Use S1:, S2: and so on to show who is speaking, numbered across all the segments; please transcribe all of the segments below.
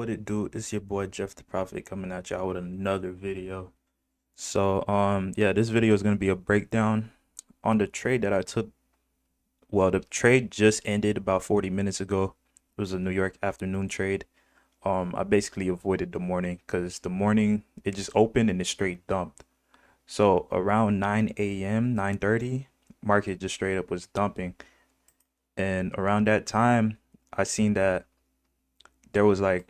S1: What it do? It's your boy Jeff the Prophet coming at y'all with another video. So yeah, this video is gonna be a breakdown on the trade that I took. Well, the trade just ended about 40 minutes ago. It was a New York afternoon trade. I basically avoided the morning because the morning it just opened and it straight dumped. So around 9 a.m., 9:30, market just straight up was dumping. And around that time, I seen that there was like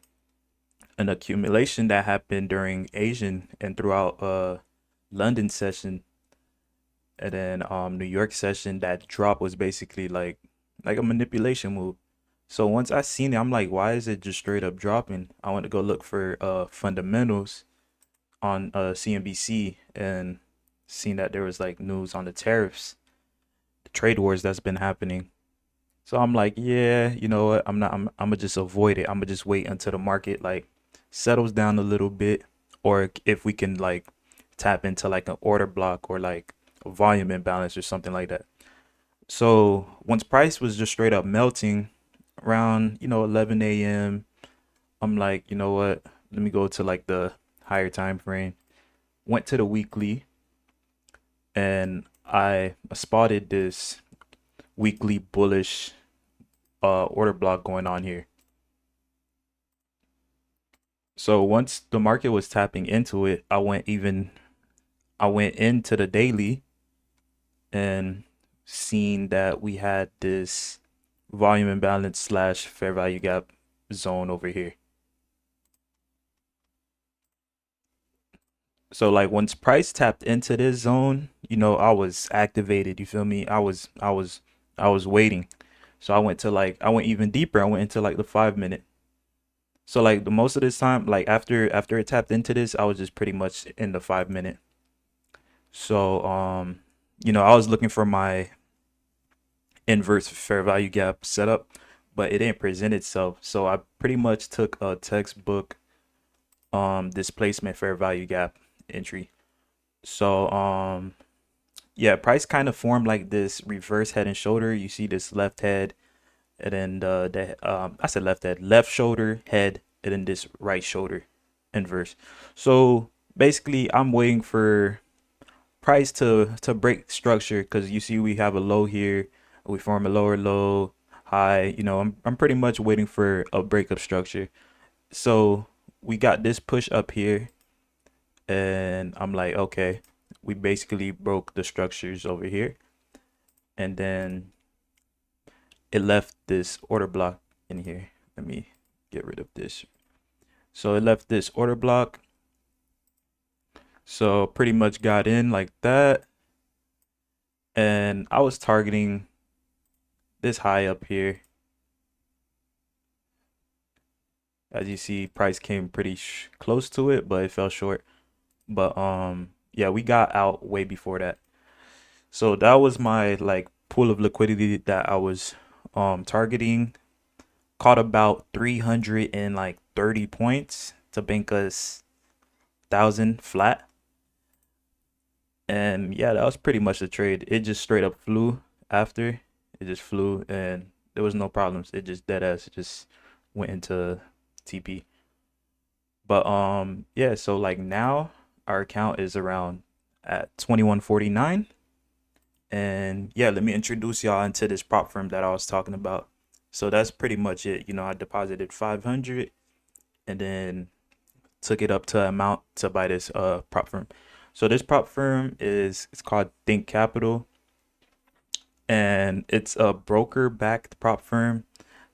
S1: an accumulation that happened during Asian and throughout London session, and then New York session. That drop was basically like a manipulation move. So once I seen it, I'm like, why is it just straight up dropping? I went to go look for fundamentals on CNBC and seen that there was like news on the tariffs, the trade wars that's been happening. So I'm like, yeah, you know what? I'm gonna just avoid it. I'm gonna just wait until the market like settles down a little bit, or if we can like tap into like an order block or like a volume imbalance or something like that. So once price was just straight up melting around 11 a.m., I'm like, you know what? Let me go to like the higher time frame. Went to the weekly, and I spotted this weekly bullish order block going on here. So once the market was tapping into it, I went into the daily and seen that we had this volume imbalance slash fair value gap zone over here. So like once price tapped into this zone, I was activated. You feel me? I was waiting. So I went even deeper. I went into like the 5 minute. So like the most of this time, like after it tapped into this, I was just pretty much in the 5 minute. So I was looking for my inverse fair value gap setup, but it didn't present itself. So I pretty much took a textbook displacement fair value gap entry. So yeah, price kind of formed like this reverse head and shoulder. You see this left head, and then I said left head, left shoulder, head, and then this right shoulder inverse. So basically I'm waiting for price to break structure, because you see we have a low here, we form a lower low, high. I'm pretty much waiting for a breakup structure. So we got this push up here, and I'm like, okay, we basically broke the structures over here, and then it left this order block in here. Let me get rid of this. So it left this order block. So pretty much got in like that, and I was targeting this high up here. As you see, price came pretty close to it, but it fell short. But yeah, we got out way before that. So that was my like pool of liquidity that I was targeting. Caught about 330 points to bank us 1,000 flat. And yeah, that was pretty much the trade. It just straight up flew after. It just flew, and there was no problems. It just dead ass just went into TP. But yeah, so like now our account is around at 2149. And yeah, let me introduce y'all into this prop firm that I was talking about. So that's pretty much it. I deposited 500 and then took it up to amount to buy this prop firm. So this prop firm it's called Think Capital, and it's a broker backed prop firm.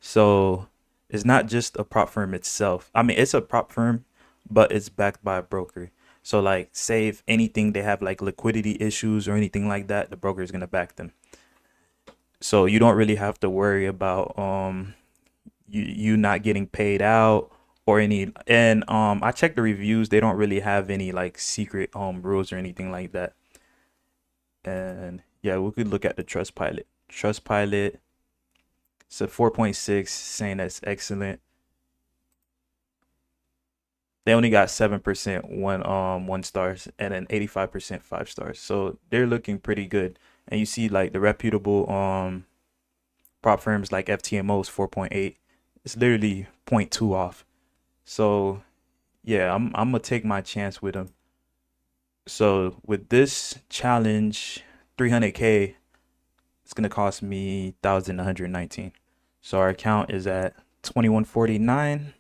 S1: So it's not just a prop firm itself. I mean, it's a prop firm, but it's backed by a broker. So like, say if anything, they have like liquidity issues or anything like that, the broker is gonna back them. So you don't really have to worry about you not getting paid out or any. And I checked the reviews; they don't really have any like secret rules or anything like that. And yeah, we could look at the Trustpilot. Trustpilot, it's a 4.6, saying that's excellent. They only got 7% one stars, and then 85% 5 stars. So they're looking pretty good. And you see like the reputable prop firms like FTMO's 4.8. It's literally 0.2 off. So yeah, I'm gonna take my chance with him. So with this challenge, 300K, it's gonna cost me 1,119. So our account is at 2149.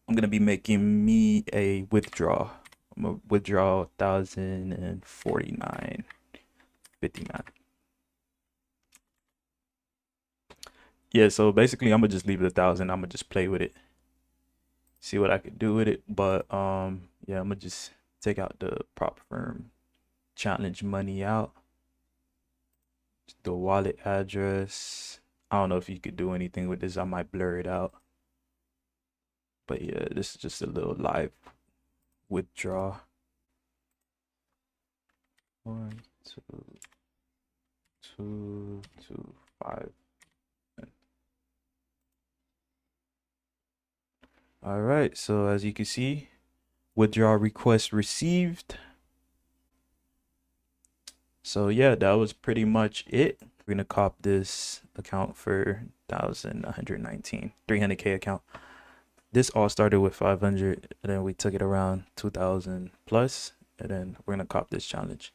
S1: I'm gonna be making me a withdrawal. I'm gonna withdraw 1,049.59. Yeah, so basically I'm gonna just leave it 1,000. I'm gonna just play with it, see what I could do with it. But yeah, I'm gonna just take out the prop firm challenge money out. The wallet address. I don't know if you could do anything with this. I might blur it out. But yeah, this is just a little live withdraw. 1, 2, 2, 2, 5. All right, so as you can see, withdraw request received. So yeah, that was pretty much it. We're gonna cop this account for 1,119, 300K account. This all started with 500, and then we took it around 2,000 plus, and then we're gonna cop this challenge.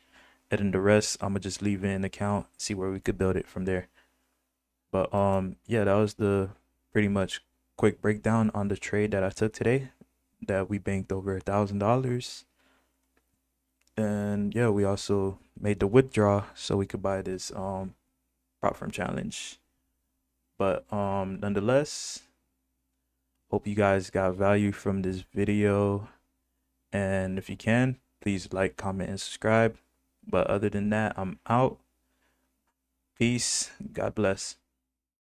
S1: And then the rest, I'm gonna just leave in the account, see where we could build it from there. But yeah, that was the pretty much quick breakdown on the trade that I took today, that we banked over $1,000. And yeah, we also made the withdraw so we could buy this prop firm challenge. But nonetheless, hope you guys got value from this video, and if you can, please like, comment, and subscribe. But other than that, I'm out. Peace. God bless.